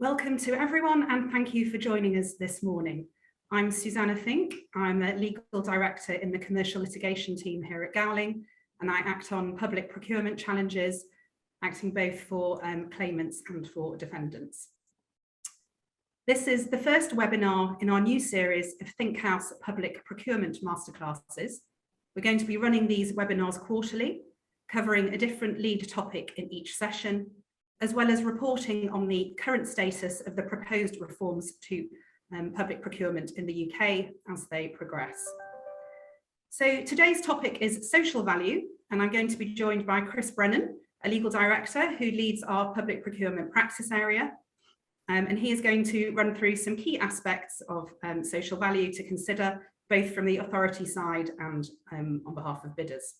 Welcome to everyone, and thank you for joining us this morning. I'm Susanna Fink. I'm a legal director in the commercial litigation team here at Gowling, and I act on public procurement challenges, acting both for claimants and for defendants. This is the first webinar in our new series of ThinkHouse Public Procurement Masterclasses. We're going to be running these webinars quarterly, covering a different lead topic in each session, as well as reporting on the current status of the proposed reforms to public procurement in the UK as they progress. So today's topic is social value, and I'm going to be joined by Chris Brennan, a legal director who leads our public procurement practice area. And he is going to run through some key aspects of social value to consider, both from the authority side and on behalf of bidders.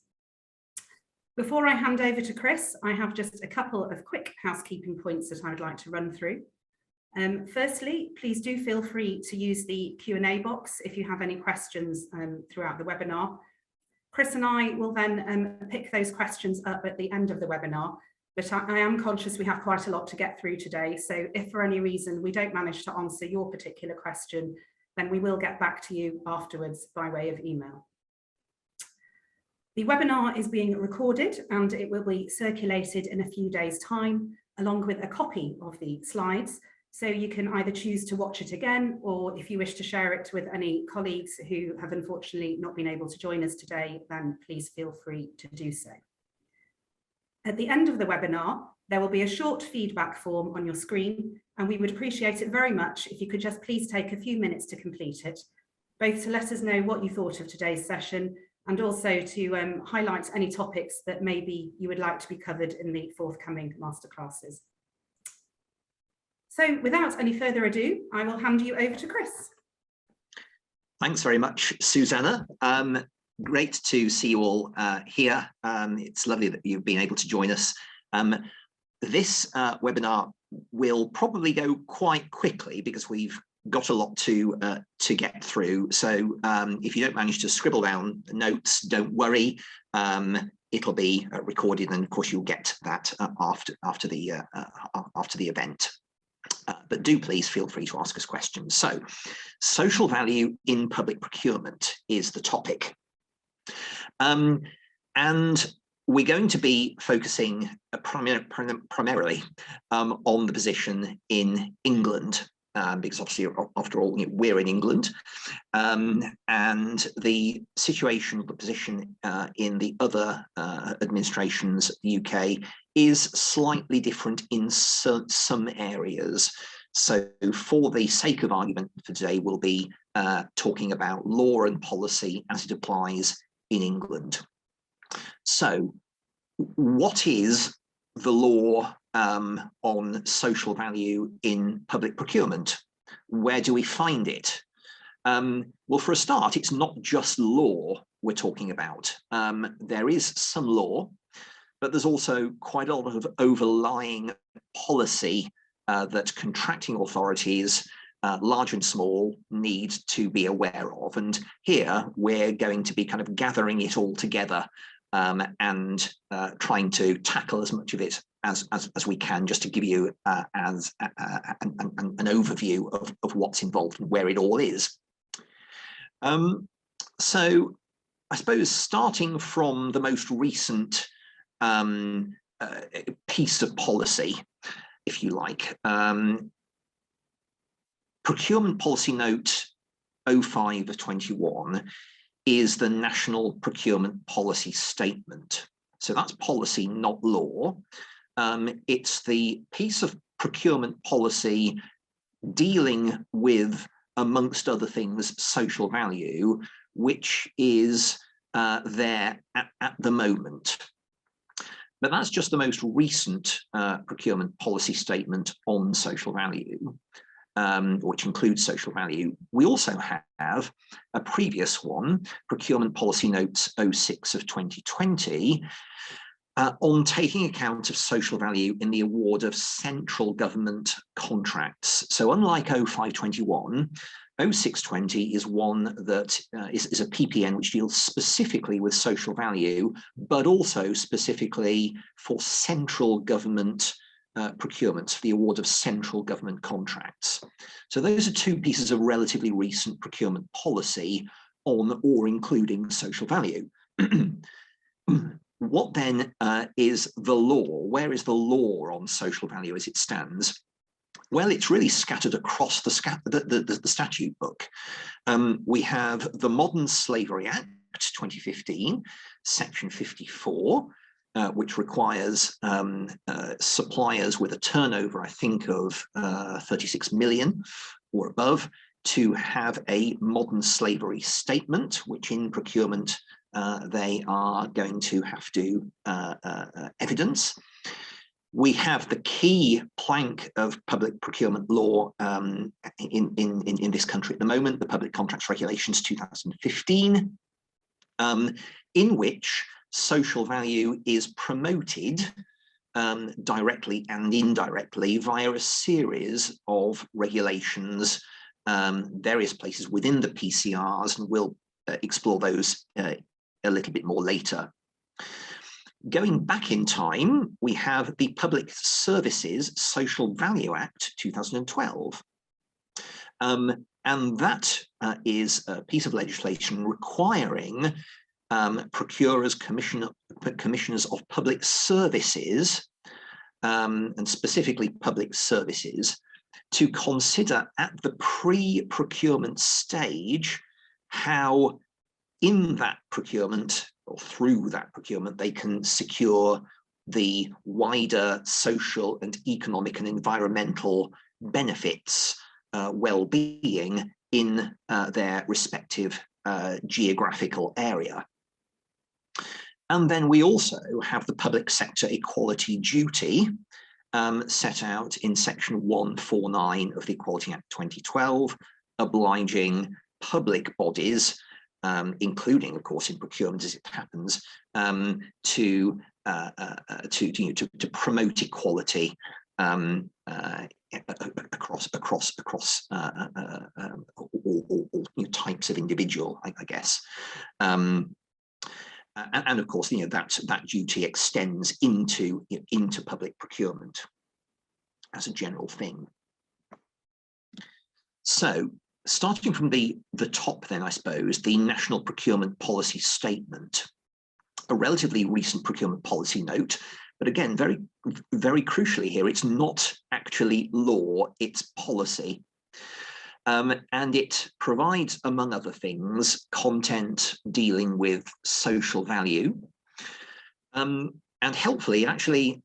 Before I hand over to Chris, I have just a couple of quick housekeeping points that I would like to run through. Firstly, please do feel free to use the Q&A box if you have any questions throughout the webinar. Chris and I will then pick those questions up at the end of the webinar, but I am conscious we have quite a lot to get through today, so if for any reason we don't manage to answer your particular question, then we will get back to you afterwards by way of email. The webinar is being recorded and it will be circulated in a few days' time, along with a copy of the slides. So you can either choose to watch it again, or if you wish to share it with any colleagues who have unfortunately not been able to join us today, then please feel free to do so. At the end of the webinar, there will be a short feedback form on your screen, and we would appreciate it very much if you could just please take a few minutes to complete it, both to let us know what you thought of today's session, and also to highlight any topics that maybe you would like to be covered in the forthcoming masterclasses. So without any further ado, I will hand you over to Chris. Thanks very much, Susanna. Great to see you all here. It's lovely that you've been able to join us. This webinar will probably go quite quickly because we've got a lot to get through. So if you don't manage to scribble down notes, don't worry. It'll be recorded, and of course you'll get that after the event. But do please feel free to ask us questions. So, social value in public procurement is the topic, and we're going to be focusing primarily on the position in England. Because obviously, after all, we're in England, and the situation, the position in the other administrations, the UK, is slightly different in some areas. So for the sake of argument for today, we'll be talking about law and policy as it applies in England. So what is the law on social value in public procurement? Where do we find it? Well, for a start, it's not just law we're talking about. There is some law, but there's also quite a lot of overlying policy that contracting authorities, large and small, need to be aware of. And here we're going to be kind of gathering it all together and trying to tackle as much of it as we can, just to give you as an overview of what's involved and where it all is. So I suppose starting from the most recent piece of policy, if you like, Procurement Policy Note 05 of 21 is the National Procurement Policy Statement. So that's policy, not law. It's the piece of procurement policy dealing with, amongst other things, social value, which is there at the moment. But that's just the most recent procurement policy statement on social value, which includes social value. We also have a previous one, Procurement Policy Notes 06 of 2020, on taking account of social value in the award of central government contracts. So unlike 0521, 0620 is one that is a PPN which deals specifically with social value, but also specifically for central government procurements for the award of central government contracts. So those are two pieces of relatively recent procurement policy on or including social value. What then is the law? Where is the law on social value as it stands? Well, it's really scattered across the statute book. We have the Modern Slavery Act 2015, section 54, which requires suppliers with a turnover, I think, of 36 million or above to have a modern slavery statement, which in procurement they are going to have to evidence. We have the key plank of public procurement law in this country at the moment, the Public Contracts Regulations 2015, in which social value is promoted directly and indirectly via a series of regulations, various places within the PCRs, and we'll explore those a little bit more later. Going back in time, we have the Public Services Social Value Act 2012. And that is a piece of legislation requiring procurers, commissioners of public services, and specifically public services, to consider at the pre-procurement stage how in that procurement or through that procurement they can secure the wider social and economic and environmental benefits, well-being in their respective geographical area. And then we also have the public sector equality duty set out in section 149 of the Equality Act 2012, obliging public bodies, including, of course, in procurement as it happens, to promote equality across all types of individual, I guess. And of course, that duty extends into public procurement as a general thing. So, starting from the top, then I suppose, the National Procurement Policy Statement, a relatively recent procurement policy note, but again, very, very crucially here, it's not actually law, it's policy. And it provides, among other things, content dealing with social value, and helpfully actually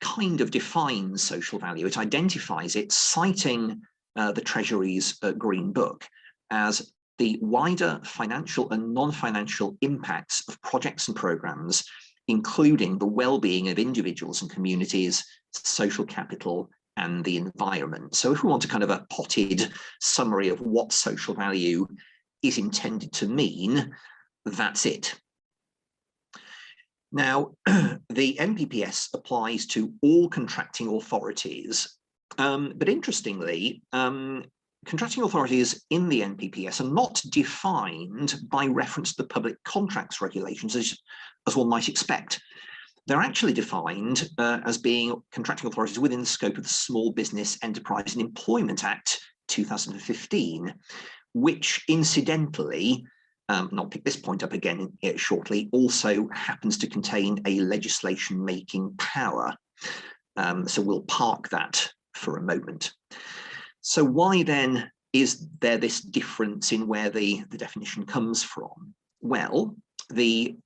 kind of defines social value. It identifies it, citing the Treasury's Green Book as the wider financial and non-financial impacts of projects and programs, including the well-being of individuals and communities, social capital, and the environment. So if we want a kind of a potted summary of what social value is intended to mean, that's it. Now, the NPPS applies to all contracting authorities, but interestingly, contracting authorities in the NPPS are not defined by reference to the Public Contracts Regulations, as one might expect. They're actually defined as being contracting authorities within the scope of the Small Business, Enterprise and Employment Act 2015, which incidentally, and I'll pick this point up again shortly, also happens to contain a legislation-making power. So we'll park that for a moment. So why then is there this difference in where the definition comes from? Well, the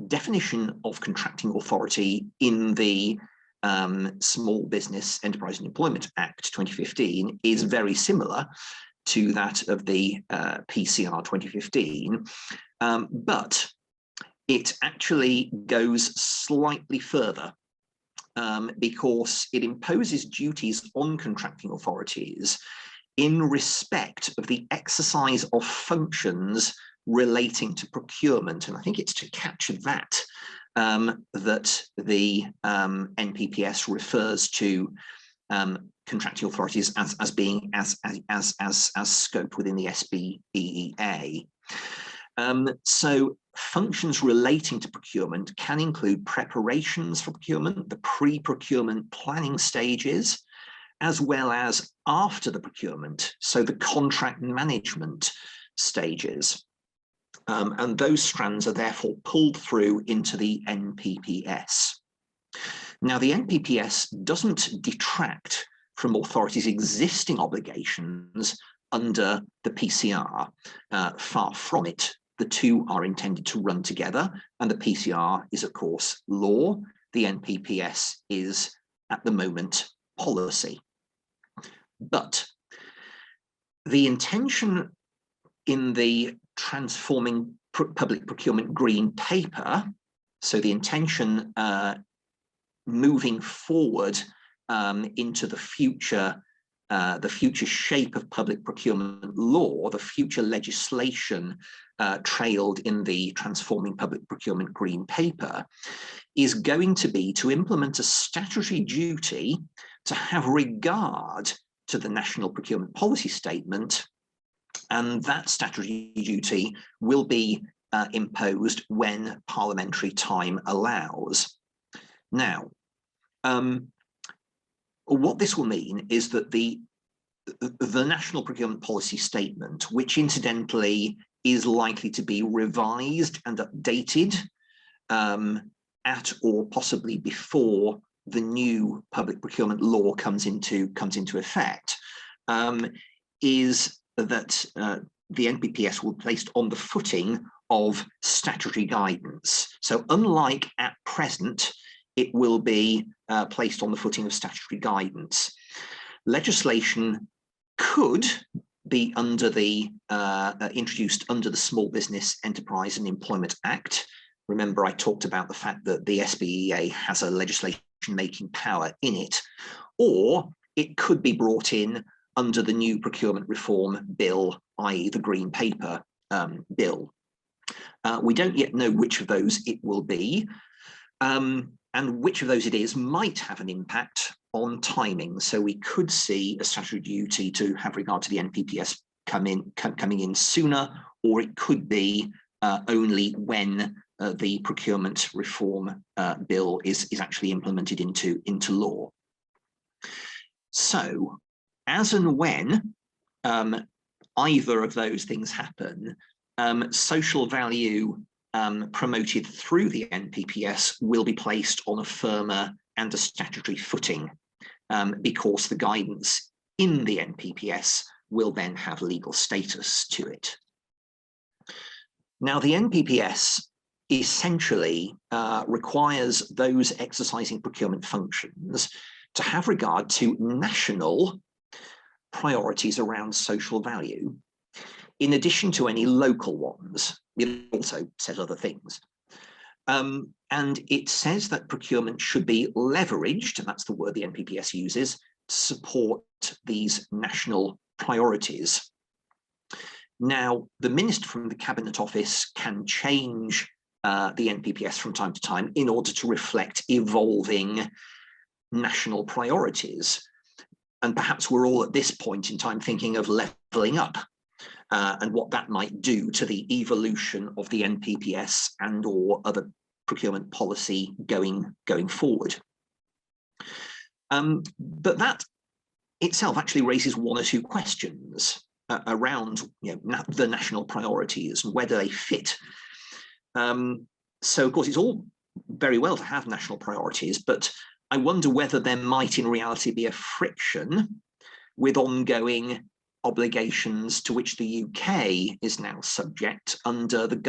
definition of contracting authority in the Small Business, Enterprise and Employment Act 2015 is very similar to that of the PCR 2015, but it actually goes slightly further because it imposes duties on contracting authorities in respect of the exercise of functions relating to procurement. And I think it's to capture that that the NPPS refers to contracting authorities as being as scope within the SBEEA. So functions relating to procurement can include preparations for procurement, the pre-procurement planning stages, as well as after the procurement, so the contract management stages. And those strands are therefore pulled through into the NPPS. Now, the NPPS doesn't detract from authorities' existing obligations under the PCR. Far from it. The two are intended to run together, and the PCR is, of course, law. The NPPS is, at the moment, policy. But the intention in the Transforming Public Procurement Green Paper, so the intention moving forward into the future shape of public procurement law, the future legislation trailed in the Transforming Public Procurement Green Paper, is going to be to implement a statutory duty to have regard to the National Procurement Policy Statement, and that statutory duty will be imposed when parliamentary time allows. Now, what this will mean is that the National Procurement Policy Statement, which incidentally is likely to be revised and updated at or possibly before the new public procurement law comes into effect, is that the NPPS will be placed on the footing of statutory guidance. So unlike at present, it will be placed on the footing of statutory guidance. Legislation could be under the introduced under the Small Business Enterprise and Employment Act. Remember, I talked about the fact that the SBEA has a legislation-making power in it, or it could be brought in under the new procurement reform bill, i.e. the Green Paper bill. We don't yet know which of those it will be, and which of those it is might have an impact on timing. So we could see a statutory duty to have regard to the NPPS coming in sooner, or it could be only when the procurement reform bill is actually implemented into law. So, as and when either of those things happen, social value promoted through the NPPS will be placed on a firmer and a statutory footing, because the guidance in the NPPS will then have legal status to it. Now, the NPPS essentially requires those exercising procurement functions to have regard to national priorities around social value, in addition to any local ones. It also says other things. And it says that procurement should be leveraged, and that's the word the NPPS uses, to support these national priorities. Now, the minister from the Cabinet Office can change the NPPS from time to time in order to reflect evolving national priorities. And perhaps we're all at this point in time thinking of levelling up and what that might do to the evolution of the NPPS and or other procurement policy going forward. But that itself actually raises one or two questions around the national priorities and where do they fit. So of course it's all very well to have national priorities, but I wonder whether there might in reality be a friction with ongoing obligations to which the UK is now subject under the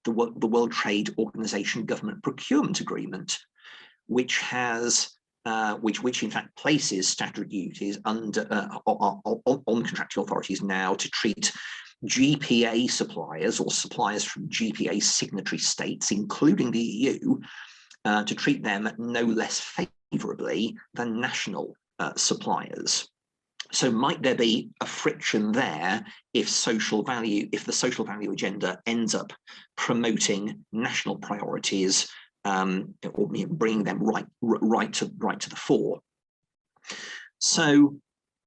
World Trade Organization Government Procurement Agreement, which has which in fact places statutory duties under on contractual authorities now to treat GPA suppliers or suppliers from GPA signatory states, including the EU, to treat them no less favourably than national suppliers. So might there be a friction there if the social value agenda ends up promoting national priorities or bringing them right to the fore? So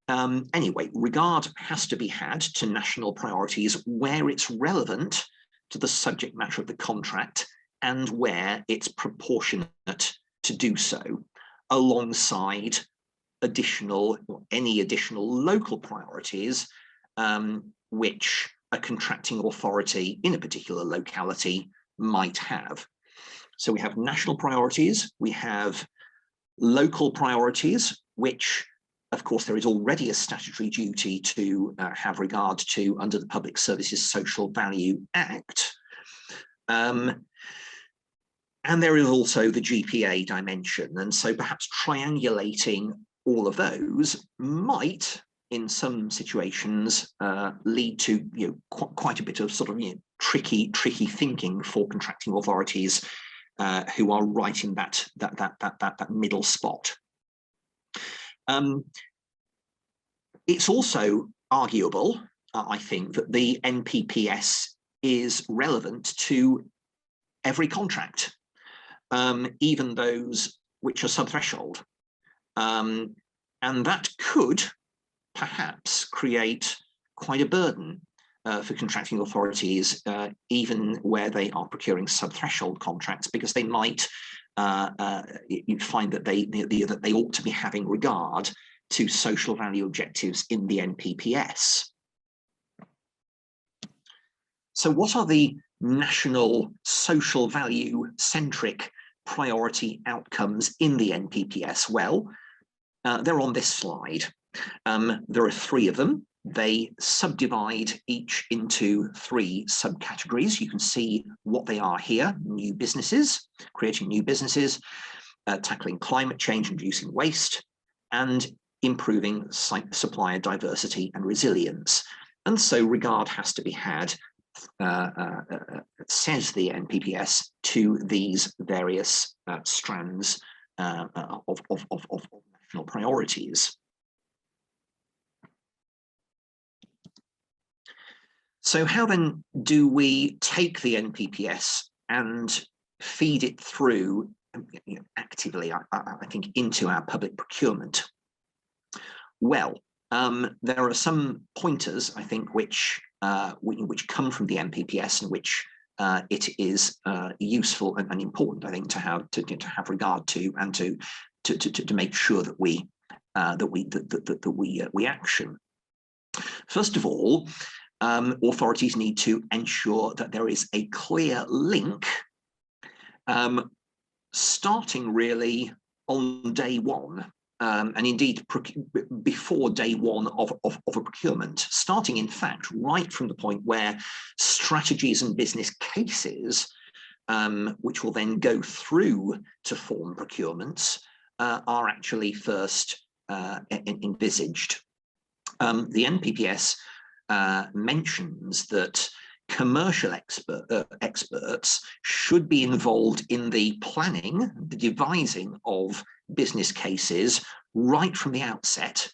anyway, regard has to be had to national priorities where it's relevant to the subject matter of the contract and where it's proportionate to do so, alongside any additional local priorities which a contracting authority in a particular locality might have. So we have national priorities, we have local priorities, which of course there is already a statutory duty to have regard to under the Public Services Social Value Act. And there is also the GPA dimension. And so perhaps triangulating all of those might, in some situations, lead to quite a bit of sort of tricky thinking for contracting authorities who are right in that middle spot. It's also arguable, I think, that the NPPS is relevant to every contract, even those which are sub-threshold. And that could perhaps create quite a burden for contracting authorities, even where they are procuring sub-threshold contracts, because they might find that they ought to be having regard to social value objectives in the NPPS. So what are the national social value centric priority outcomes in the NPPS? Well, they're on this slide. There are 3 of them. They subdivide each into 3 subcategories. You can see what they are here: new businesses, creating new businesses, tackling climate change and reducing waste, and improving supplier diversity and resilience. And so regard has to be had, says the NPPS, to these various strands of national priorities. So how then do we take the NPPS and feed it through actively, I think, into our public procurement? Well, there are some pointers, I think, which come from the NPPS and which it is useful and important, I think, to have regard to, and to make sure that we action. First of all, authorities need to ensure that there is a clear link, starting really on day one, and indeed before day one of a procurement, starting in fact right from the point where strategies and business cases, which will then go through to form procurements, are actually first envisaged. The NPPS mentions that commercial experts should be involved in the planning, the devising of business cases right from the outset,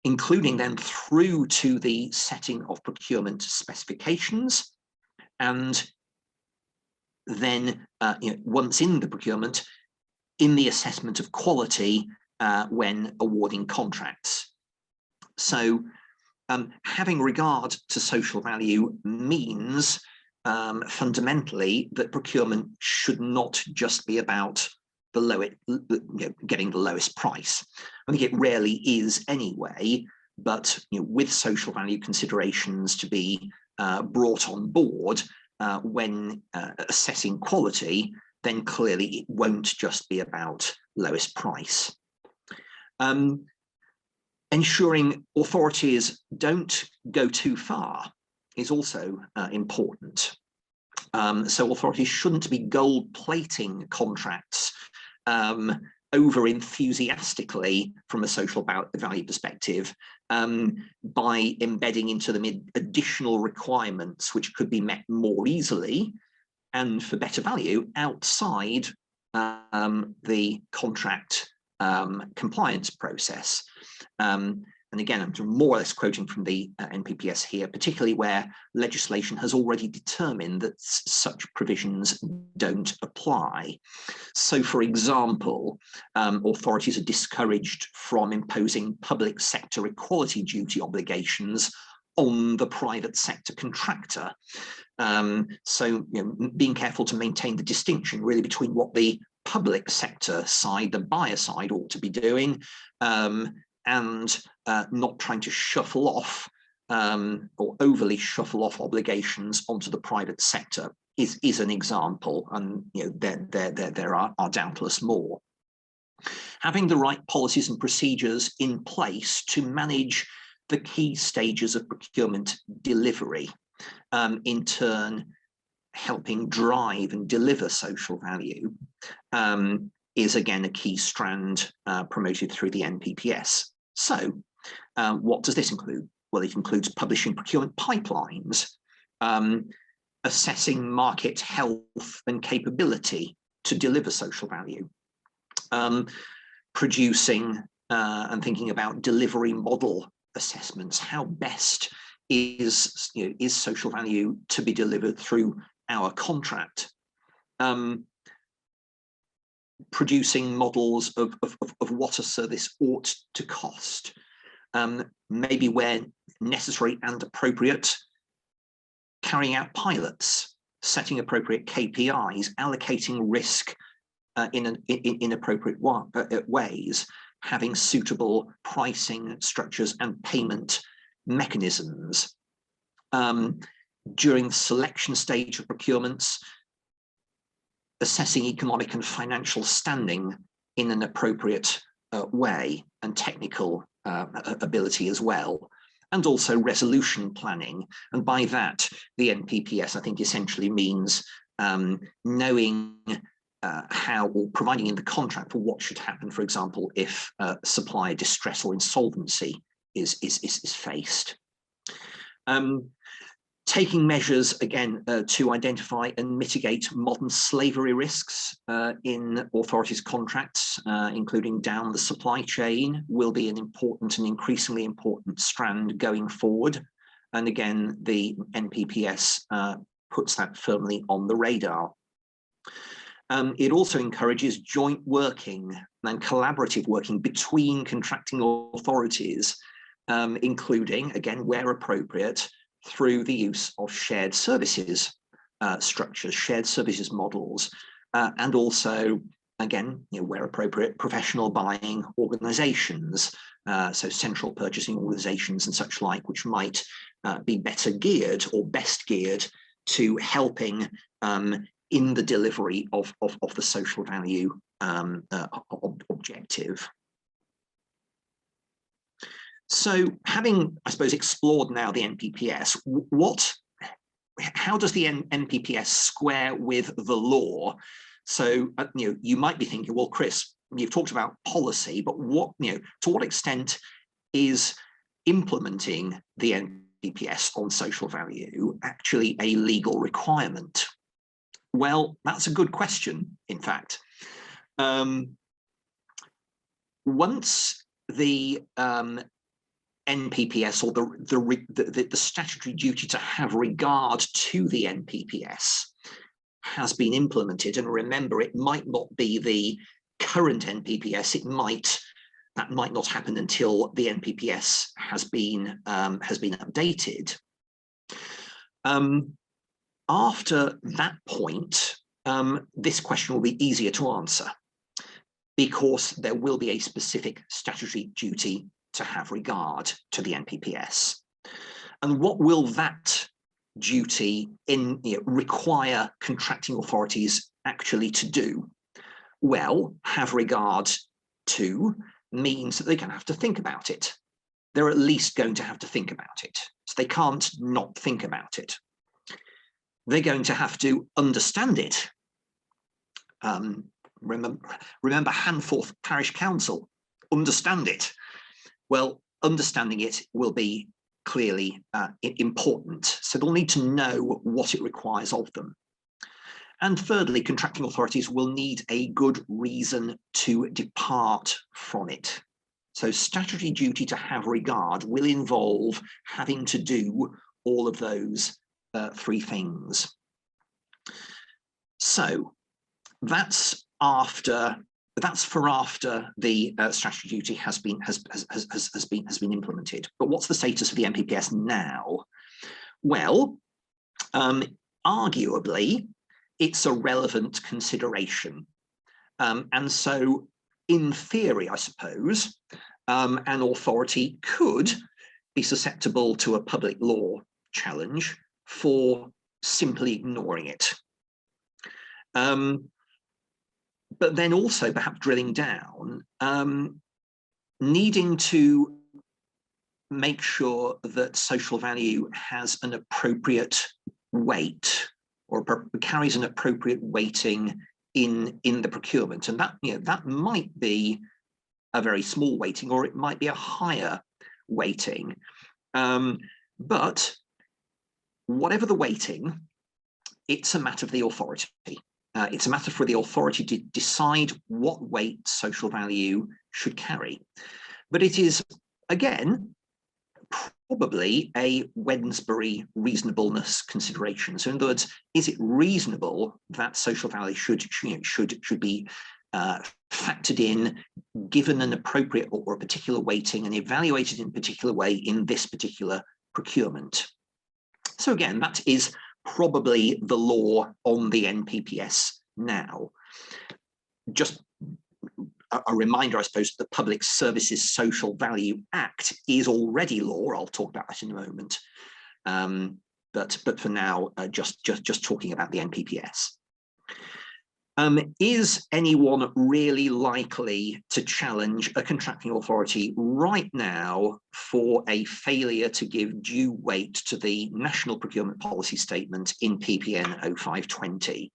including then through to the setting of procurement specifications, and then once in the procurement, in the assessment of quality when awarding contracts. So having regard to social value means fundamentally that procurement should not just be about getting the lowest price. I think it rarely is anyway, but with social value considerations to be brought on board when assessing quality, then clearly it won't just be about lowest price. Ensuring authorities don't go too far is also important. So authorities shouldn't be gold plating contracts over enthusiastically from a social value perspective by embedding into them additional requirements which could be met more easily and for better value outside the contract compliance process. And again, I'm more or less quoting from the NPPS here, particularly where legislation has already determined that such provisions don't apply. So, for example, authorities are discouraged from imposing public sector equality duty obligations on the private sector contractor. So being careful to maintain the distinction really between what the public sector side, the buyer side, ought to be doing, and not trying to shuffle off or overly shuffle off obligations onto the private sector is an example, and there are doubtless more. Having the right policies and procedures in place to manage the key stages of procurement delivery, in turn helping drive and deliver social value, is again a key strand promoted through the NPPS. So what does this include? Well, it includes publishing procurement pipelines, assessing market health and capability to deliver social value, producing and thinking about delivery model assessments. How best is social value to be delivered through our contract? Producing models of what a service ought to cost, maybe where necessary and appropriate, carrying out pilots, setting appropriate KPIs, allocating risk in appropriate ways, having suitable pricing structures and payment mechanisms. During the selection stage of procurements, assessing economic and financial standing in an appropriate way, and technical ability as well, and also resolution planning. And by that, the NPPS, I think, essentially means knowing how, or providing in the contract for what should happen, for example, if supplier distress or insolvency is faced. Taking measures, again, to identify and mitigate modern slavery risks in authorities' contracts, including down the supply chain, will be an important and increasingly important strand going forward. And again, the NPPS puts that firmly on the radar. It also encourages joint working and collaborative working between contracting authorities, including, again, where appropriate, through the use of shared services structures, shared services models, and also, again, where appropriate, professional buying organizations, so central purchasing organizations and such like, which might be better geared or best geared to helping in the delivery of the social value objective. So having, I suppose, explored now the NPPS, how does the NPPS square with the law? So, you might be thinking, well, Chris, you've talked about policy, but to what extent is implementing the NPPS on social value actually a legal requirement? Well, that's a good question, in fact. Once the NPPS, or the statutory duty to have regard to the NPPS, has been implemented, and remember, it might not be the current NPPS. That might not happen until the NPPS has been updated. After that point, this question will be easier to answer, because there will be a specific statutory duty to have regard to the NPPS. And what will that duty require contracting authorities actually to do? Well, have regard to means that they're going to have to think about it. They're at least going to have to think about it. So they can't not think about it. They're going to have to understand it. Remember Hanforth Parish Council, understand it. Well, understanding it will be clearly important. So they'll need to know what it requires of them. And thirdly, contracting authorities will need a good reason to depart from it. So statutory duty to have regard will involve having to do all of those three things. So that's after that's for after the statutory duty has been implemented. But what's the status of the NPPS now? Well, arguably, it's a relevant consideration. And so, in theory, I suppose, an authority could be susceptible to a public law challenge for simply ignoring it. But then also perhaps drilling down, needing to make sure that social value has an appropriate weight or carries an appropriate weighting in the procurement. And that, that might be a very small weighting, or it might be a higher weighting. But whatever the weighting, it's a matter of the authority. It's a matter for the authority to decide what weight social value should carry. But it is, again, probably a Wednesbury reasonableness consideration. So in other words, is it reasonable that social value should be factored in, given an appropriate or a particular weighting, and evaluated in a particular way in this particular procurement? So again, that is probably the law on the NPPS now. Just a reminder, I suppose, the Public Services Social Value Act is already law. I'll talk about that in a moment. But for now, just talking about the NPPS. Is anyone really likely to challenge a contracting authority right now for a failure to give due weight to the National Procurement Policy Statement in PPN 0520?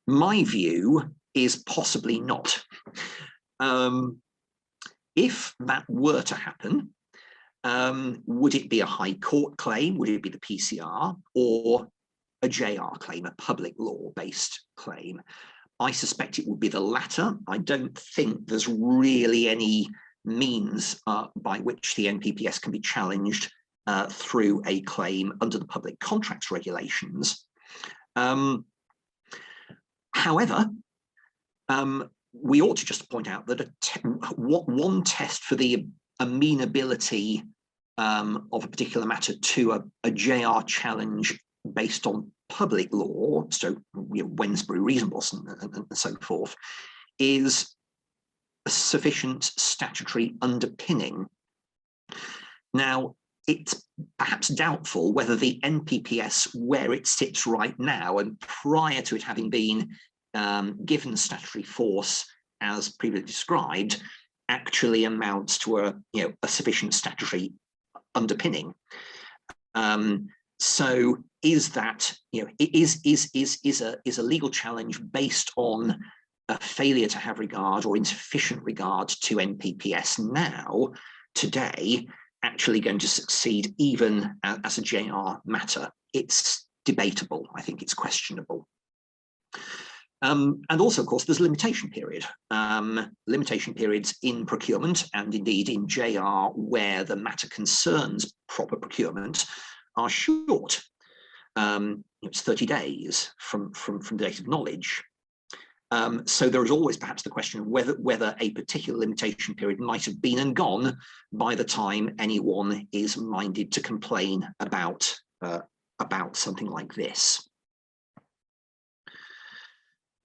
My view is possibly not. If that were to happen, would it be a High Court claim? Would it be the PCR, or a JR claim, a public law-based claim? I suspect it would be the latter. I don't think there's really any means by which the NPPS can be challenged through a claim under the public contracts regulations. However, we ought to just point out that one test for the amenability of a particular matter to a JR challenge based on public law, so Wednesbury reasonableness and so forth, is a sufficient statutory underpinning. Now, it's perhaps doubtful whether the NPPS, where it sits right now and prior to it having been given statutory force as previously described, actually amounts to a sufficient statutory underpinning. So is that, is a legal challenge based on a failure to have regard or insufficient regard to NPPS now, today, actually going to succeed even as a JR matter? It's debatable. I think it's questionable. And also, of course, there's a limitation period. Limitation periods in procurement and indeed in JR where the matter concerns proper procurement are short. It's 30 days from the date of knowledge. So there is always perhaps the question of whether a particular limitation period might have been and gone by the time anyone is minded to complain about something like this.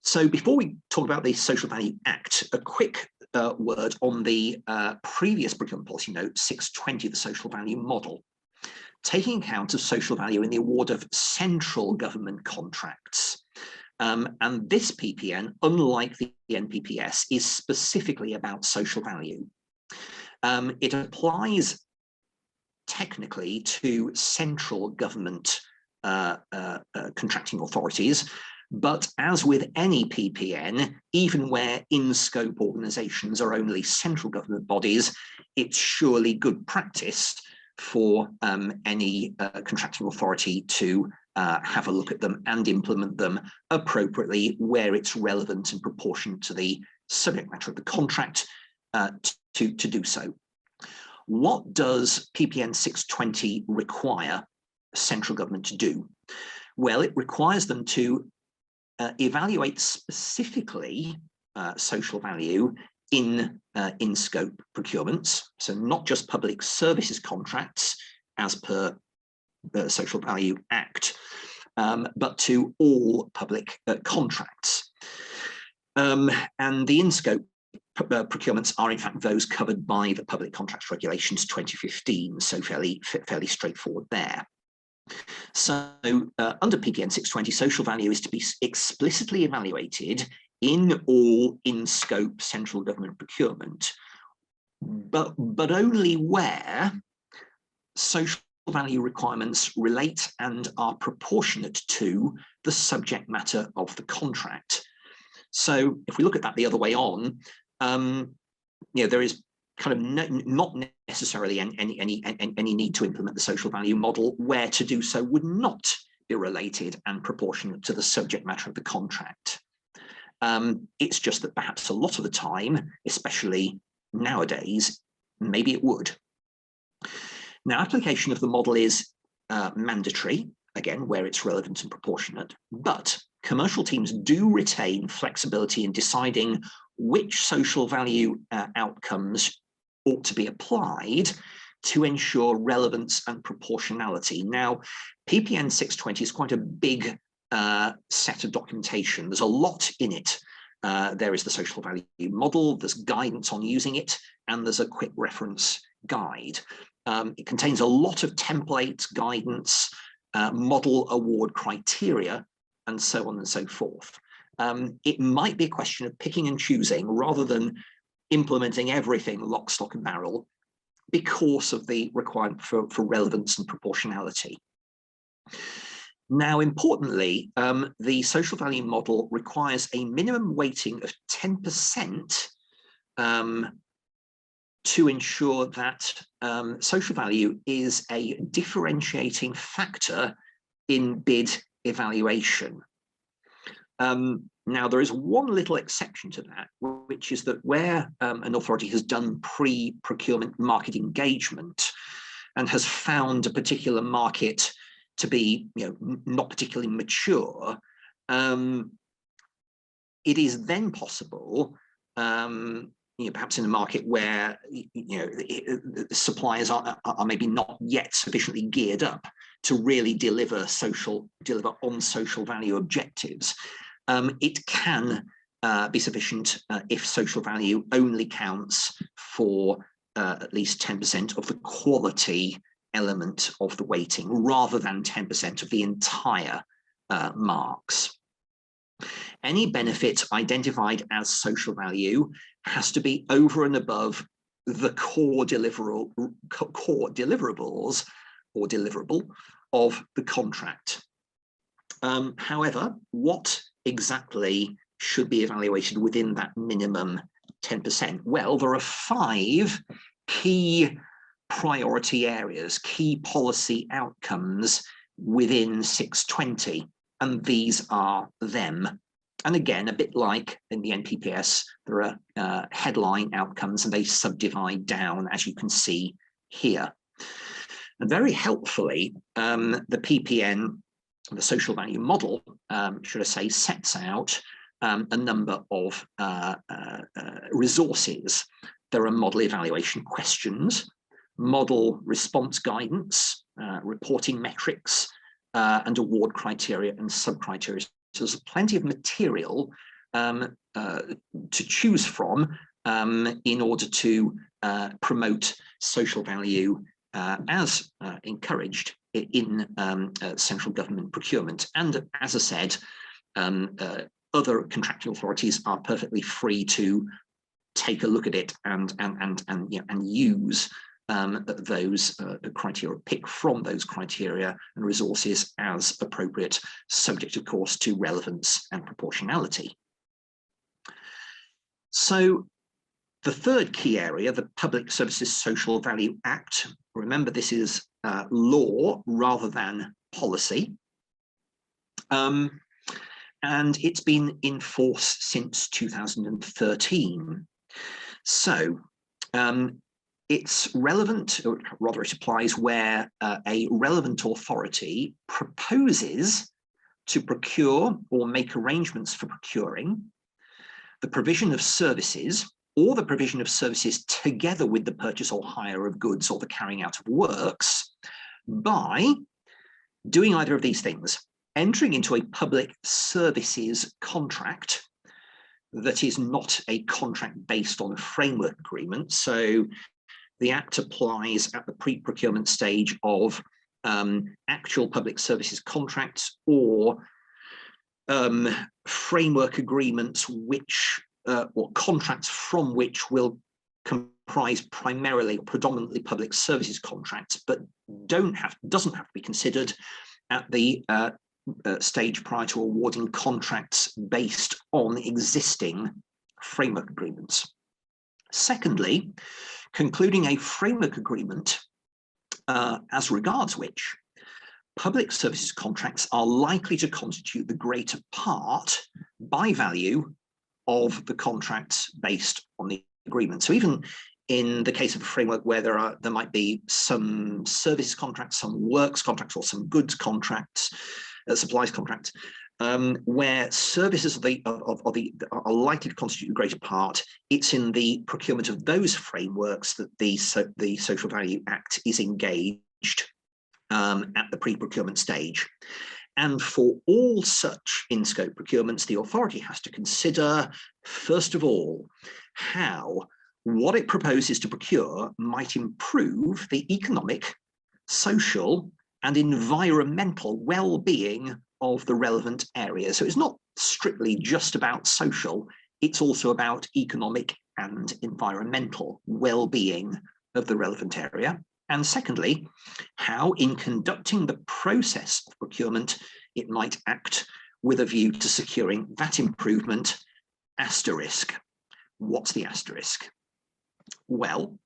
So before we talk about the Social Value Act, a quick word on the previous procurement policy note 620, the social value model, taking account of social value in the award of central government contracts. And this PPN, unlike the NPPS, is specifically about social value. It applies technically to central government contracting authorities, but as with any PPN, even where in-scope organisations are only central government bodies, it's surely good practice for any contracting authority to have a look at them and implement them appropriately where it's relevant and proportionate to the subject matter of the contract to do so. What does PPN 620 require central government to do? Well, it requires them to evaluate specifically social value in scope procurements, so not just public services contracts as per the Social Value Act, but to all public contracts. And the in-scope procurements are in fact those covered by the Public Contracts Regulations 2015, so fairly straightforward there. So under PPN 620, social value is to be explicitly evaluated in all in-scope central government procurement, but only where social value requirements relate and are proportionate to the subject matter of the contract. So if we look at that the other way on, there is kind of not necessarily any need to implement the social value model where to do so would not be related and proportionate to the subject matter of the contract. It's just that perhaps a lot of the time, especially nowadays, maybe it would. Now, application of the model is mandatory, again, where it's relevant and proportionate, but commercial teams do retain flexibility in deciding which social value outcomes ought to be applied to ensure relevance and proportionality. Now, PPN 620 is quite a big set of documentation. There's a lot in it. There is the social value model, there's guidance on using it, and there's a quick reference guide. It contains a lot of templates, guidance, model award criteria, and so on and so forth. It might be a question of picking and choosing rather than implementing everything lock, stock, and barrel because of the requirement for relevance and proportionality. Now, importantly, the social value model requires a minimum weighting of 10% to ensure that social value is a differentiating factor in bid evaluation. Now, there is one little exception to that, which is that where an authority has done pre-procurement market engagement and has found a particular market to be, not particularly mature, it is then possible, perhaps in a market where the suppliers are maybe not yet sufficiently geared up to really deliver on social value objectives. It can be sufficient if social value only counts for at least 10% of the quality element of the weighting, rather than 10% of the entire marks. Any benefit identified as social value has to be over and above the core deliverables or deliverable of the contract. However, what exactly should be evaluated within that minimum 10%? Well, there are 5 key priority areas, key policy outcomes within 620, and these are them. And again, a bit like in the NPPS, there are headline outcomes and they subdivide down, as you can see here. And very helpfully, the PPN, the social value model, should I say, sets out a number of resources. There are model evaluation questions, model response guidance, reporting metrics, and award criteria and sub-criteria. So there's plenty of material to choose from in order to promote social value as encouraged in central government procurement. And as I said, other contractual authorities are perfectly free to take a look at it and use those criteria, pick from those criteria and resources as appropriate, subject of course to relevance and proportionality. So the third key area, the Public Services Social Value Act, remember this is law rather than policy, and it's been in force since 2013. So it's relevant, or rather it applies where a relevant authority proposes to procure or make arrangements for procuring the provision of services or the provision of services together with the purchase or hire of goods or the carrying out of works by doing either of these things: entering into a public services contract that is not a contract based on a framework agreement. So the Act applies at the pre-procurement stage of actual public services contracts or framework agreements which or contracts from which will comprise primarily or predominantly public services contracts, but doesn't have to be considered at the stage prior to awarding contracts based on existing framework agreements. Secondly, concluding a framework agreement as regards which public services contracts are likely to constitute the greater part by value of the contracts based on the agreement. So even in the case of a framework where there might be some services contracts, some works contracts, or some goods contracts, supplies contracts, where services are likely to constitute the greater part, it's in the procurement of those frameworks that the Social Value Act is engaged at the pre-procurement stage. And for all such in-scope procurements, the authority has to consider, first of all, how what it proposes to procure might improve the economic, social, and environmental well-being of the relevant area. So it's not strictly just about social, it's also about economic and environmental well-being of the relevant area. And secondly, how in conducting the process of procurement, it might act with a view to securing that improvement, asterisk. What's the asterisk? Well,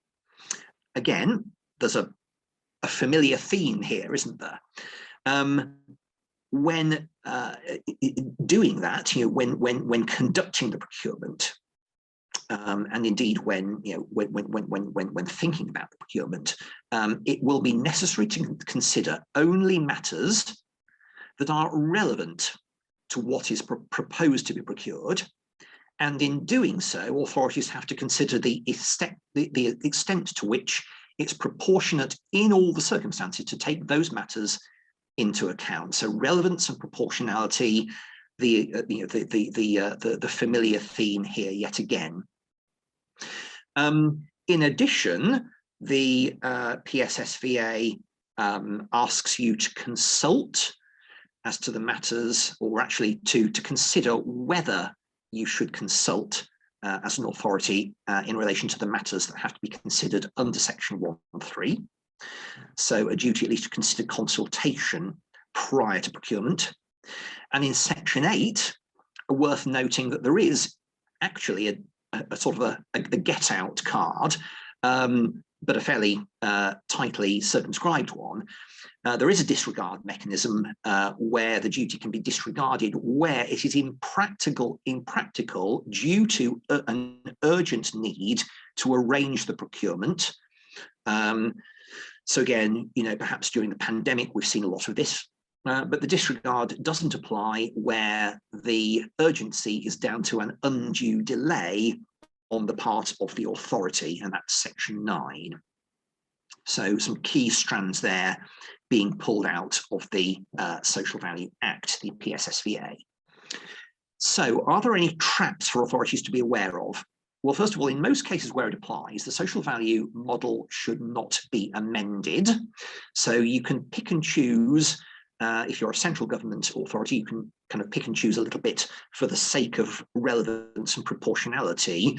again, there's a familiar theme here, isn't there? When doing that, when conducting the procurement, and indeed when thinking about the procurement, it will be necessary to consider only matters that are relevant to what is proposed to be procured. And in doing so, authorities have to consider the extent to which it's proportionate in all the circumstances to take those matters into account. So relevance and proportionality, the familiar theme here yet again. In addition, the PSSVA asks you to consult as to the matters, or actually to consider whether you should consult as an authority in relation to the matters that have to be considered under section 1.3. So a duty at least to consider consultation prior to procurement. And in section 8, worth noting that there is actually a sort of a get out card, but a fairly tightly circumscribed one. There is a disregard mechanism where the duty can be disregarded where it is impractical due to an urgent need to arrange the procurement. So again, perhaps during the pandemic, we've seen a lot of this, but the disregard doesn't apply where the urgency is down to an undue delay on the part of the authority, and that's section 9. So some key strands there being pulled out of the Social Value Act, the PSSVA. So are there any traps for authorities to be aware of? Well, first of all, in most cases where it applies, the social value model should not be amended. So you can pick and choose, if you're a central government authority, you can kind of pick and choose a little bit for the sake of relevance and proportionality,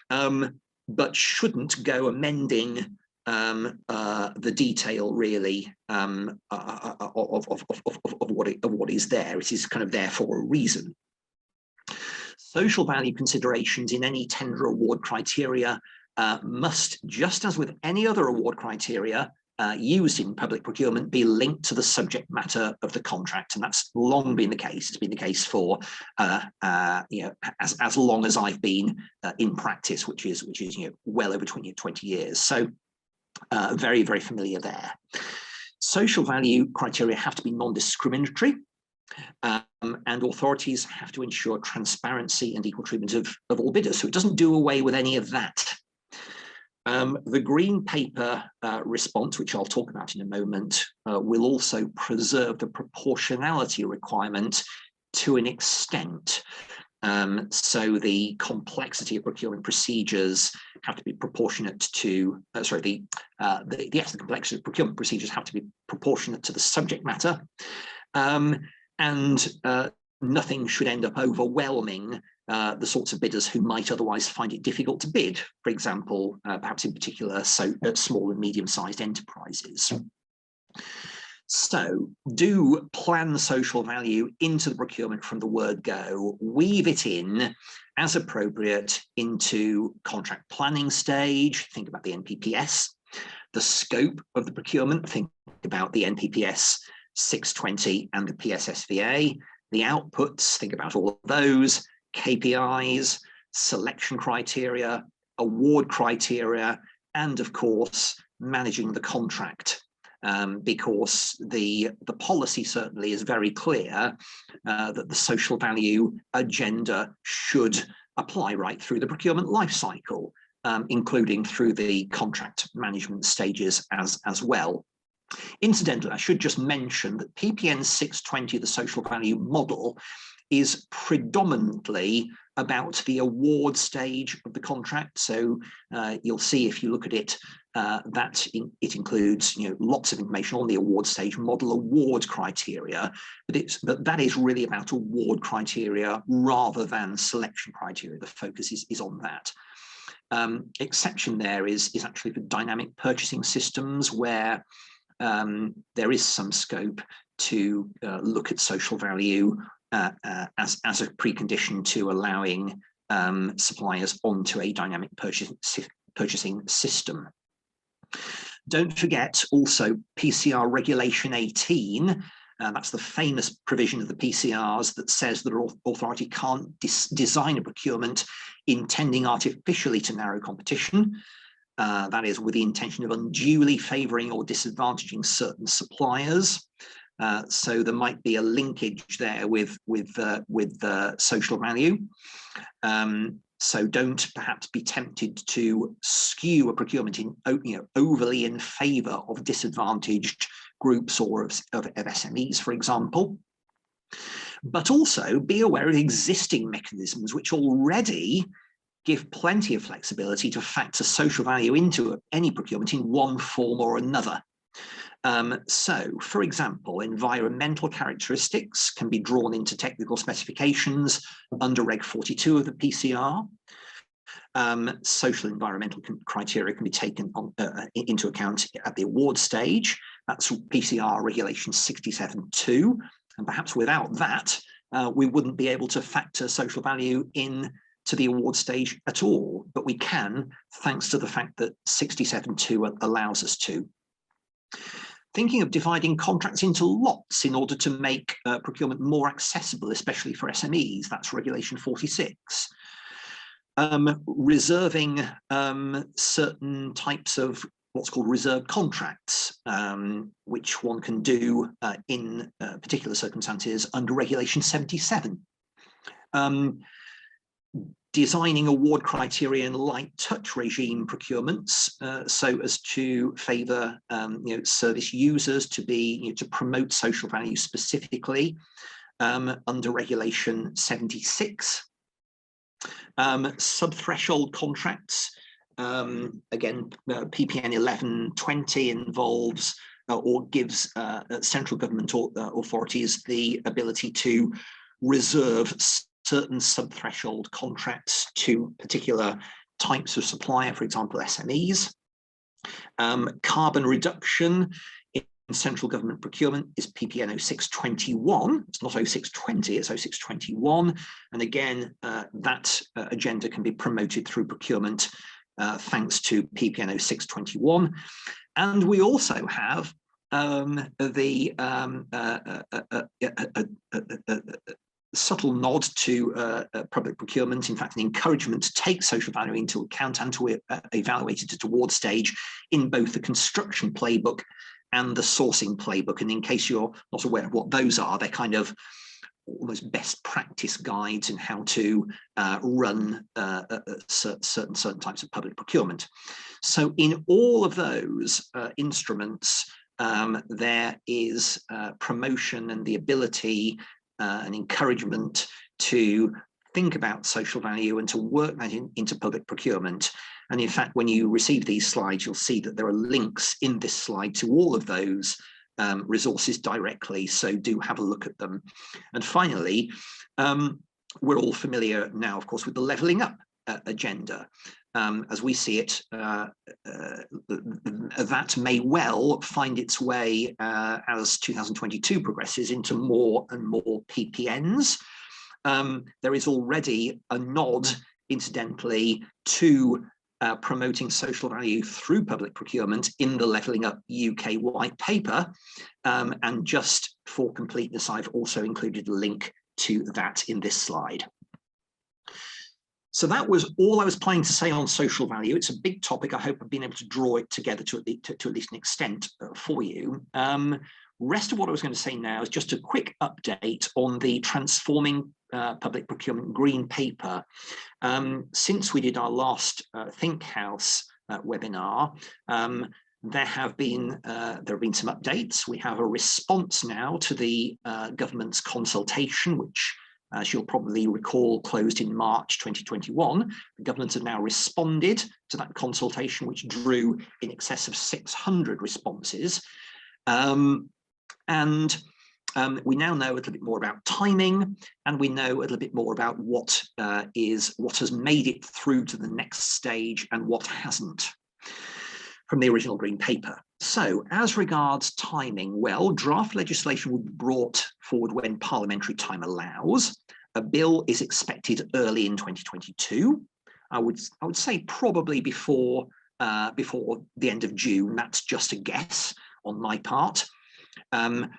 but shouldn't go amending the detail really of what is there. It is kind of there for a reason. Social value considerations in any tender award criteria must, just as with any other award criteria used in public procurement, be linked to the subject matter of the contract, and that's long been the case. It's been the case for as long as I've been in practice, which is well over 20 years. So very, very familiar there. Social value criteria have to be non-discriminatory. And authorities have to ensure transparency and equal treatment of all bidders. So it doesn't do away with any of that. The Green Paper response, which I'll talk about in a moment, will also preserve the proportionality requirement to an extent. So the complexity of procurement procedures have to be proportionate to, the complexity of procurement procedures have to be proportionate to the subject matter. And nothing should end up overwhelming the sorts of bidders who might otherwise find it difficult to bid, for example, perhaps in particular, small and medium-sized enterprises. So do plan social value into the procurement from the word go, weave it in as appropriate into contract planning stage, think about the NPPS, the scope of the procurement, think about the NPPS 620 and the PSSVA, the outputs, think about all of those, KPIs, selection criteria, award criteria, and of course, managing the contract. Because the policy certainly is very clear that the social value agenda should apply right through the procurement life cycle, including through the contract management stages as well. Incidentally, I should just mention that PPN 620, the social value model, is predominantly about the award stage of the contract. So you'll see if you look at it, it includes lots of information on the award stage, model award criteria, but that is really about award criteria rather than selection criteria. The focus is on that. Exception there is actually for dynamic purchasing systems, where there is some scope to look at social value as a precondition to allowing suppliers onto a dynamic purchasing system. Don't forget also PCR Regulation 18. That's the famous provision of the PCRs that says that an authority can't design a procurement intending artificially to narrow competition. That is with the intention of unduly favouring or disadvantaging certain suppliers. So there might be a linkage there with social value. So don't perhaps be tempted to skew a procurement overly in favour of disadvantaged groups or of SMEs, for example. But also be aware of existing mechanisms which already give plenty of flexibility to factor social value into any procurement in one form or another. So, for example, environmental characteristics can be drawn into technical specifications under Reg 42 of the PCR. Social environmental criteria can be taken into account at the award stage. That's PCR Regulation 67.2. And perhaps without that, we wouldn't be able to factor social value in to the award stage at all, but we can, thanks to the fact that 67.2 allows us to. Thinking of dividing contracts into lots in order to make procurement more accessible, especially for SMEs, that's Regulation 46. Reserving certain types of what's called reserved contracts, which one can do in particular circumstances under Regulation 77. Designing award criteria and light touch regime procurements so as to favour service users to promote social value specifically under Regulation 76. Sub-threshold contracts, again, PPN 1120 involves or gives central government authorities the ability to reserve certain sub-threshold contracts to particular types of supplier, for example, SMEs. Carbon reduction in central government procurement is PPN 0621. It's not 0620, it's 0621. And again, that agenda can be promoted through procurement thanks to PPN 0621. And we also have the subtle nod to public procurement, in fact, an encouragement to take social value into account and to evaluate it at award stage in both the construction playbook and the sourcing playbook. And in case you're not aware of what those are, they're kind of almost best practice guides in how to run certain types of public procurement. So in all of those instruments, there is promotion and the ability and encouragement to think about social value and to work that into public procurement. And in fact, when you receive these slides, you'll see that there are links in this slide to all of those resources directly, so do have a look at them. And finally, we're all familiar now, of course, with the levelling up agenda. As we see it, that may well find its way as 2022 progresses into more and more PPNs. There is already a nod, incidentally, to promoting social value through public procurement in the Levelling Up UK white paper. And just for completeness, I've also included a link to that in this slide. So that was all I was planning to say on social value. It's a big topic. I hope I've been able to draw it together to at least an extent for you. Rest of what I was going to say now is just a quick update on the Transforming Public Procurement Green Paper. Since we did our last ThinkHouse webinar, there have been some updates. We have a response now to the government's consultation, which, as you'll probably recall, closed in March 2021. The government have now responded to that consultation, which drew in excess of 600 responses. We now know a little bit more about timing, and we know a little bit more about what has made it through to the next stage and what hasn't from the original Green Paper. So as regards timing, well, draft legislation will be brought forward when parliamentary time allows. A bill is expected early in 2022. I would say probably before the end of June. That's just a guess on my part.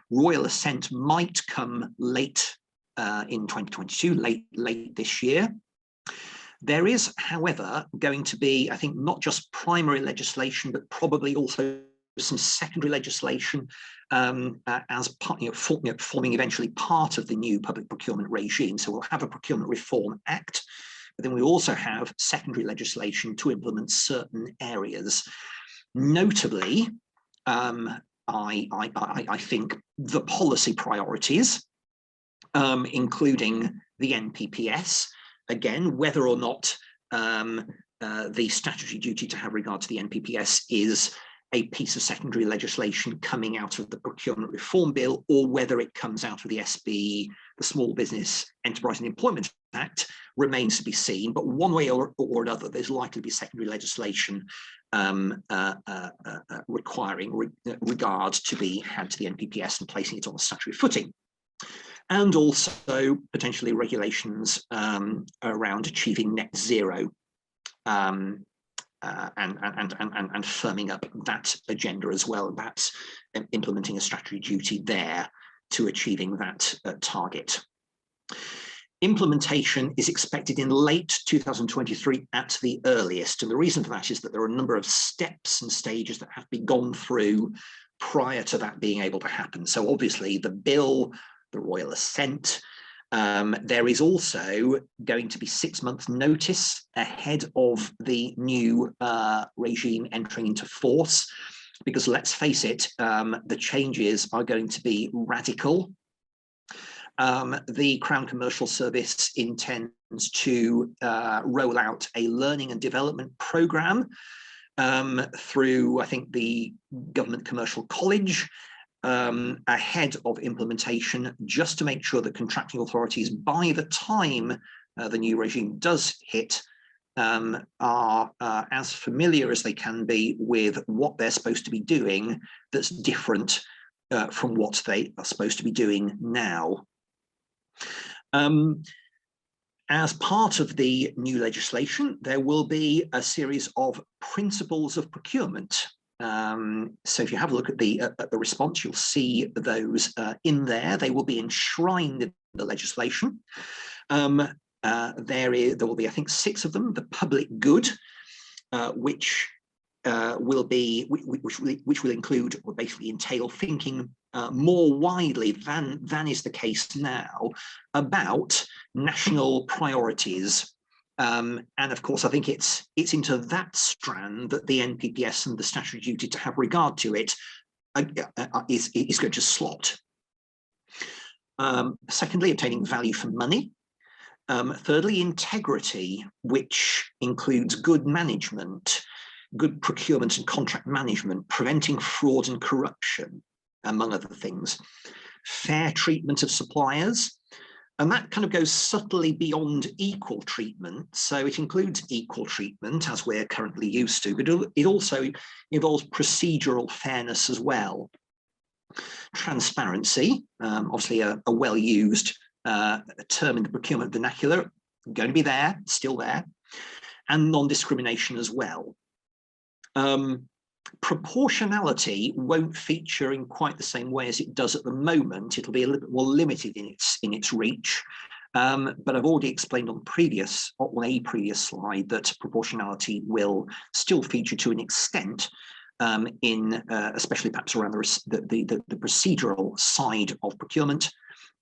Royal assent might come late in 2022, late this year. There is, however, going to be, I think, not just primary legislation, but probably also some secondary legislation as part, forming eventually part of the new public procurement regime. So we'll have a Procurement Reform Act, but then we also have secondary legislation to implement certain areas. Notably, I think the policy priorities, including the NPPS, again, whether or not the statutory duty to have regard to the NPPS is a piece of secondary legislation coming out of the Procurement Reform Bill, or whether it comes out of the SBE, the Small Business Enterprise and Employment Act, remains to be seen. But one way or another, there's likely to be secondary legislation requiring regard to be had to the NPPS and placing it on a statutory footing. And also potentially regulations around achieving net zero and firming up that agenda as well. That's implementing a statutory duty there to achieving that target. Implementation is expected in late 2023 at the earliest. And the reason for that is that there are a number of steps and stages that have to be gone through prior to that being able to happen. So obviously the bill, the royal assent, there is also going to be 6 months notice ahead of the new regime entering into force, because let's face it, the changes are going to be radical. The Crown Commercial Service intends to roll out a learning and development programme through, I think, the Government Commercial College ahead of implementation, just to make sure that contracting authorities, by the time the new regime does hit, are as familiar as they can be with what they're supposed to be doing that's different from what they are supposed to be doing now. As part of the new legislation, there will be a series of principles of procurement. So if you have a look at the response, you'll see those in there. They will be enshrined in the legislation. There will be, I think, 6 of them. The public good, which which will include or basically entail thinking more widely than is the case now about national priorities. And of course, I think it's into that strand that the NPPS and the statutory duty to have regard to it is going to slot. Secondly, obtaining value for money. Thirdly, integrity, which includes good management, good procurement and contract management, preventing fraud and corruption, among other things. Fair treatment of suppliers, and that kind of goes subtly beyond equal treatment. So it includes equal treatment as we're currently used to, but it also involves procedural fairness as well. Transparency, obviously a well-used term in the procurement vernacular, going to be there, still there, and non-discrimination as well. Proportionality won't feature in quite the same way as it does at the moment. It'll be a little bit more limited in its reach, but I've already explained on a previous slide that proportionality will still feature to an extent especially perhaps around the procedural side of procurement,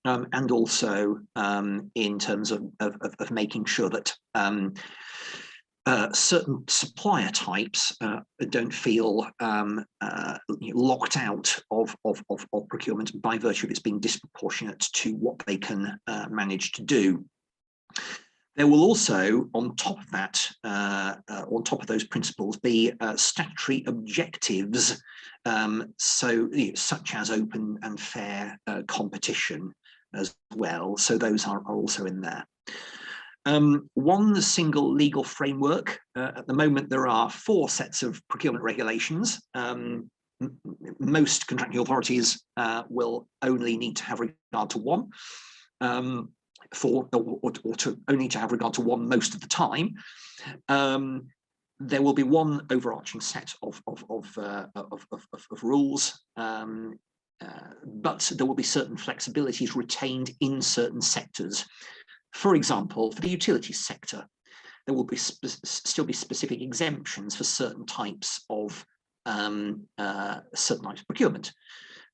and also in terms of making sure that certain supplier types don't feel locked out of procurement by virtue of its being disproportionate to what they can manage to do. There will also, on top of that, on top of those principles, be statutory objectives, such as open and fair competition as well. So those are also in there. One single legal framework. At the moment, there are 4 sets of procurement regulations. Most contracting authorities will only need to have regard to one. Or to only to have regard to one most of the time. There will be one overarching set of rules, but there will be certain flexibilities retained in certain sectors. For example, for the utilities sector, there will be still be specific exemptions for certain types of procurement.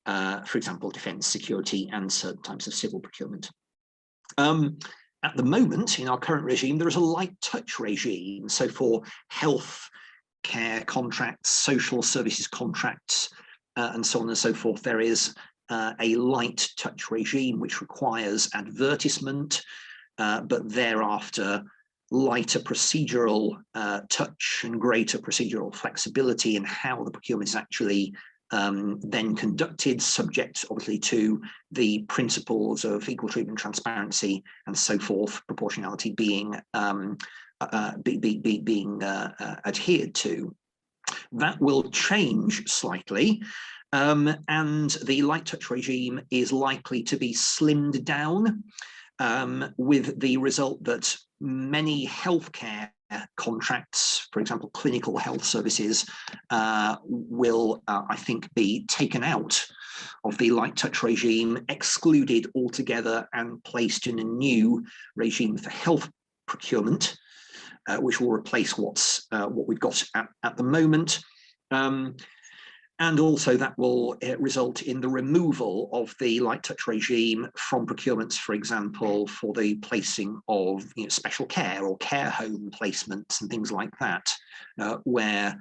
For example, defence, security, and certain types of civil procurement. At the moment, in our current regime, there is a light touch regime. So for health care contracts, social services contracts, and so on and so forth, there is a light touch regime which requires advertisement, but thereafter lighter procedural touch and greater procedural flexibility in how the procurement is actually then conducted, subject obviously to the principles of equal treatment, transparency, and so forth, proportionality being adhered to. That will change slightly, and the light touch regime is likely to be slimmed down, with the result that many healthcare contracts, for example, clinical health services, will, I think, be taken out of the light touch regime, excluded altogether, and placed in a new regime for health procurement, which will replace what we've got at the moment. And also that will result in the removal of the light touch regime from procurements, for example, for the placing of special care or care home placements and things like that, where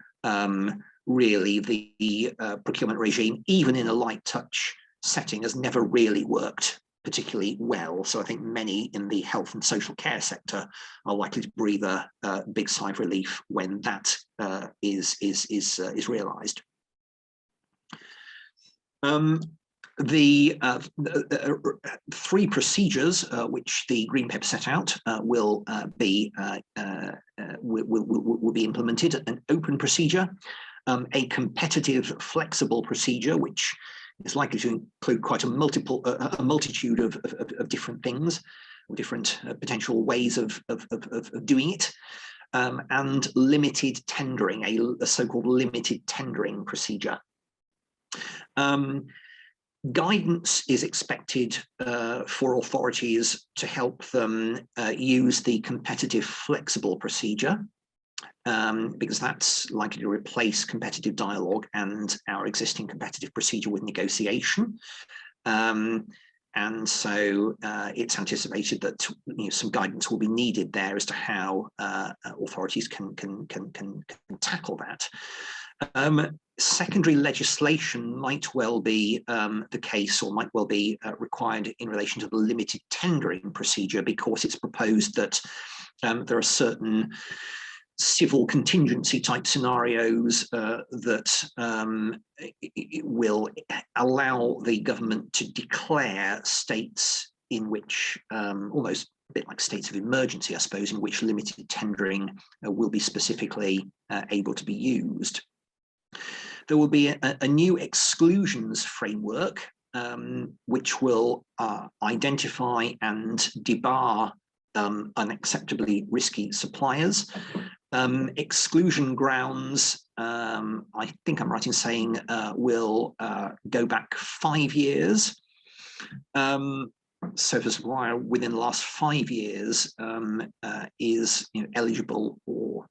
really the procurement regime, even in a light touch setting, has never really worked particularly well. So I think many in the health and social care sector are likely to breathe a big sigh of relief when that is realised. The 3 procedures which the Green Paper set out will be implemented: an open procedure, a competitive flexible procedure, which is likely to include quite a multitude of different things, or different potential ways of doing it, and limited tendering, a so-called limited tendering procedure. Guidance is expected for authorities to help them use the competitive flexible procedure. because that's likely to replace competitive dialogue and our existing competitive procedure with negotiation. And so it's anticipated that some guidance will be needed there as to how authorities can tackle that. Secondary legislation might well be the case, or might well be required in relation to the limited tendering procedure, because it's proposed that there are certain civil contingency type scenarios that will allow the government to declare states in which, almost a bit like states of emergency, I suppose, in which limited tendering will be specifically able to be used. There will be a new exclusions framework, which will identify and debar unacceptably risky suppliers. Exclusion grounds, I think I'm right in saying, will go back 5 years. So if a supplier within the last 5 years is eligible or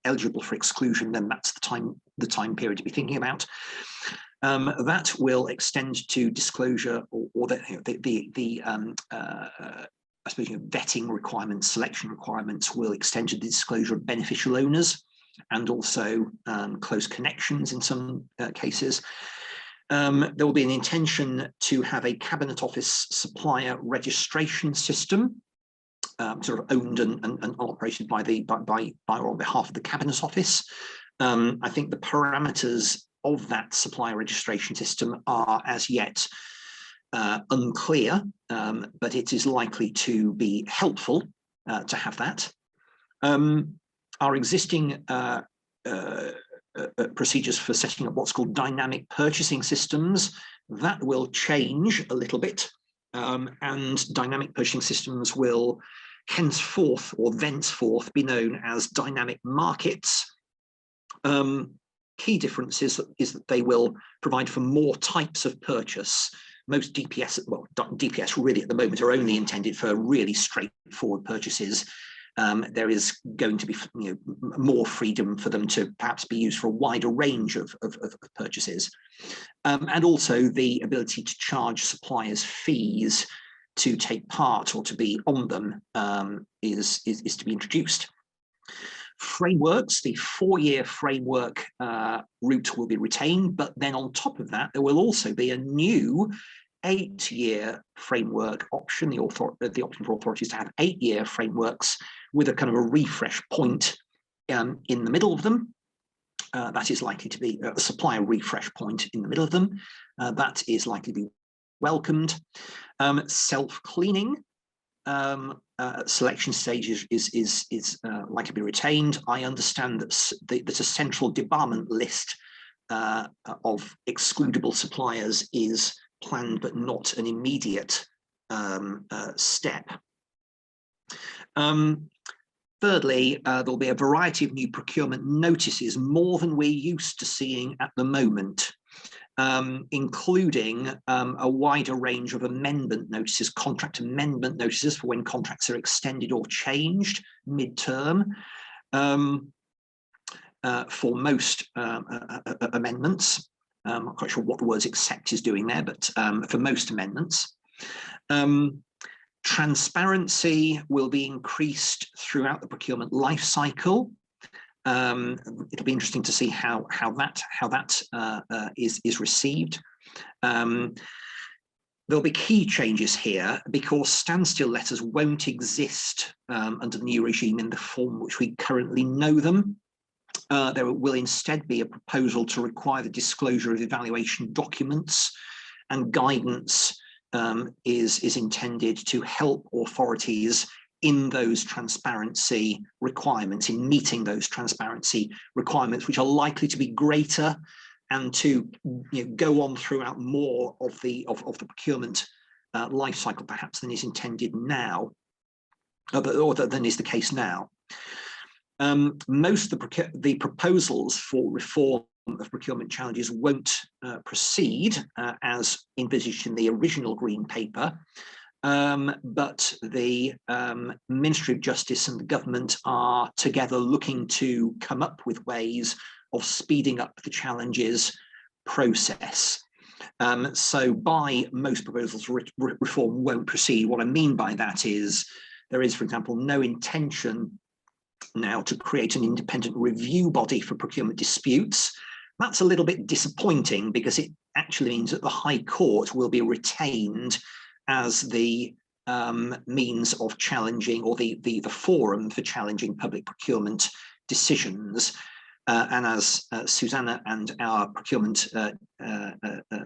eligible for exclusion, then that's the time period to be thinking about. That will extend to disclosure or I suppose vetting requirements, selection requirements will extend to the disclosure of beneficial owners and also close connections in some cases. There will be an intention to have a Cabinet Office supplier registration system, sort of owned and operated by or on behalf of the Cabinet Office. I think the parameters of that supplier registration system are as yet unclear, but it is likely to be helpful to have that. Our existing procedures for setting up what's called dynamic purchasing systems, that will change a little bit, and dynamic purchasing systems will henceforth or thenceforth be known as dynamic markets. Key difference is that they will provide for more types of purchase. Most DPS, well, DPS really at the moment are only intended for really straightforward purchases. There is going to be more freedom for them to perhaps be used for a wider range of purchases. And also the ability to charge suppliers fees to take part or to be on them is to be introduced. Frameworks, the 4-year framework route will be retained, but then on top of that, there will also be a new 8-year framework option, the option for authorities to have 8-year frameworks with a kind of a refresh point in the middle of them. That is likely to be a supplier refresh point in the middle of them. That is likely to be welcomed. Self-cleaning. Selection stage is likely to be retained. I understand that a central debarment list of excludable suppliers is planned, but not an immediate step. Thirdly, there'll be a variety of new procurement notices, more than we're used to seeing at the moment, including a wider range of amendment notices, contract amendment notices for when contracts are extended or changed mid-term. For most amendments, I'm not quite sure what the words "except" is doing there, but for most amendments. Transparency will be increased throughout the procurement life cycle. It'll be interesting to see how that is received. There'll be key changes here because standstill letters won't exist under the new regime in the form which we currently know them. There will instead be a proposal to require the disclosure of evaluation documents, and guidance is intended to help authorities in those transparency requirements, in meeting those transparency requirements, which are likely to be greater and to go on throughout more of the procurement life cycle, perhaps, than is intended now, or than is the case now. Most of the proposals for reform of procurement challenges won't proceed as envisaged in the original Green Paper. but the Ministry of Justice and the government are together looking to come up with ways of speeding up the challenges process. So by most proposals, reform won't proceed. What I mean by that is there is, for example, no intention now to create an independent review body for procurement disputes. That's a little bit disappointing because it actually means that the High Court will be retained as the means of challenging, or the forum for challenging public procurement decisions. And as Susanna and our procurement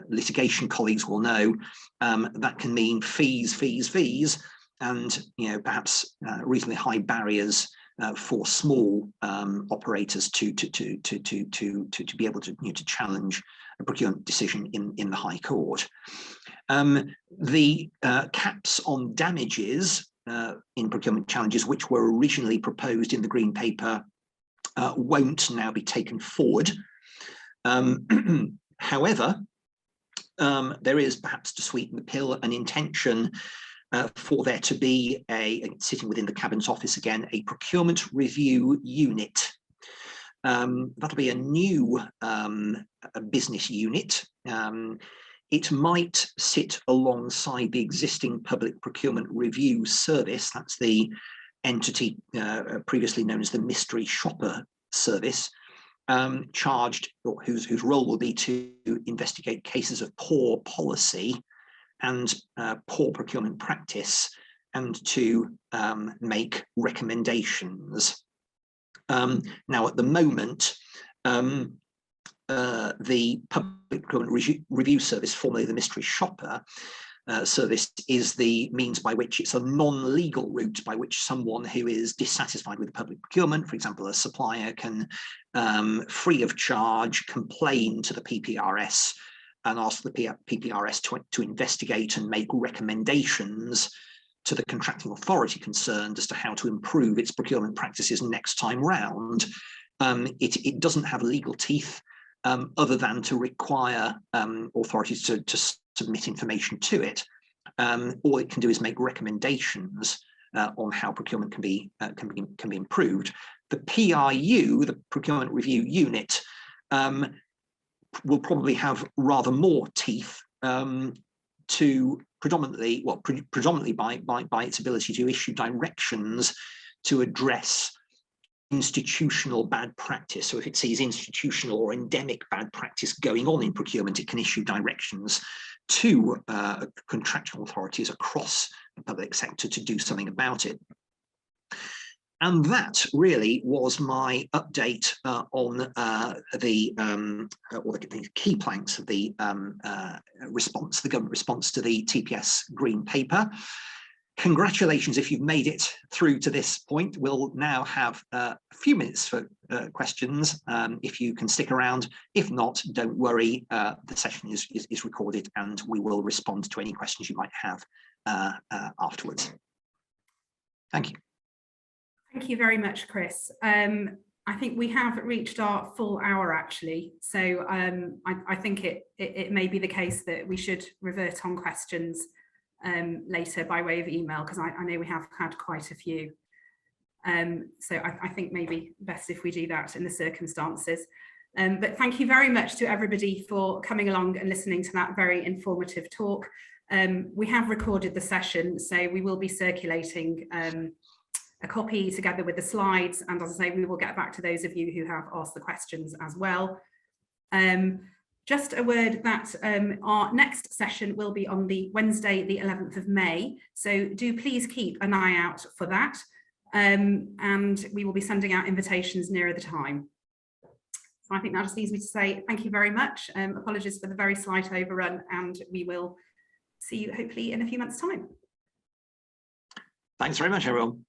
litigation colleagues will know, that can mean fees, and perhaps reasonably high barriers for small operators to be able to challenge a procurement decision in the High Court. The caps on damages in procurement challenges, which were originally proposed in the Green Paper, won't now be taken forward. However, there is, perhaps to sweeten the pill, an intention for there to be sitting within the Cabinet Office again, a procurement review unit. That'll be a new business unit. It might sit alongside the existing Public Procurement Review Service. That's the entity previously known as the Mystery Shopper Service, charged, or whose role will be to investigate cases of poor policy and poor procurement practice, and to make recommendations. Now, at the moment, the Public Procurement Review Service, formerly the Mystery Shopper Service, is the means by which it's a non-legal route by which someone who is dissatisfied with public procurement, for example, a supplier, can free of charge complain to the PPRS and ask the PPRS to investigate and make recommendations to the contracting authority concerned as to how to improve its procurement practices next time round. It doesn't have legal teeth other than to require authorities to submit information to it. All it can do is make recommendations on how procurement can be improved. The PRU, the Procurement Review Unit, will probably have rather more teeth to predominantly by its ability to issue directions to address institutional bad practice. So if it sees institutional or endemic bad practice going on in procurement, it can issue directions to contractual authorities across the public sector to do something about it. And that really was my update on the key planks of the response, the government response to the TPS Green Paper. Congratulations if you've made it through to this point. We'll now have a few minutes for questions, if you can stick around. If not, don't worry, the session is recorded and we will respond to any questions you might have afterwards. Thank you. Thank you very much, Chris. I think we have reached our full hour actually, so I think it may be the case that we should revert on questions later by way of email, because I know we have had quite a few. So I think maybe best if we do that in the circumstances. But thank you very much to everybody for coming along and listening to that very informative talk. We have recorded the session, so we will be circulating a copy together with the slides, and as I say, we will get back to those of you who have asked the questions as well. Just a word that our next session will be on the Wednesday, the 11th of May. So do please keep an eye out for that. And we will be sending out invitations nearer the time. So I think that just leaves me to say thank you very much. Apologies for the very slight overrun, and we will see you hopefully in a few months' time. Thanks very much, everyone.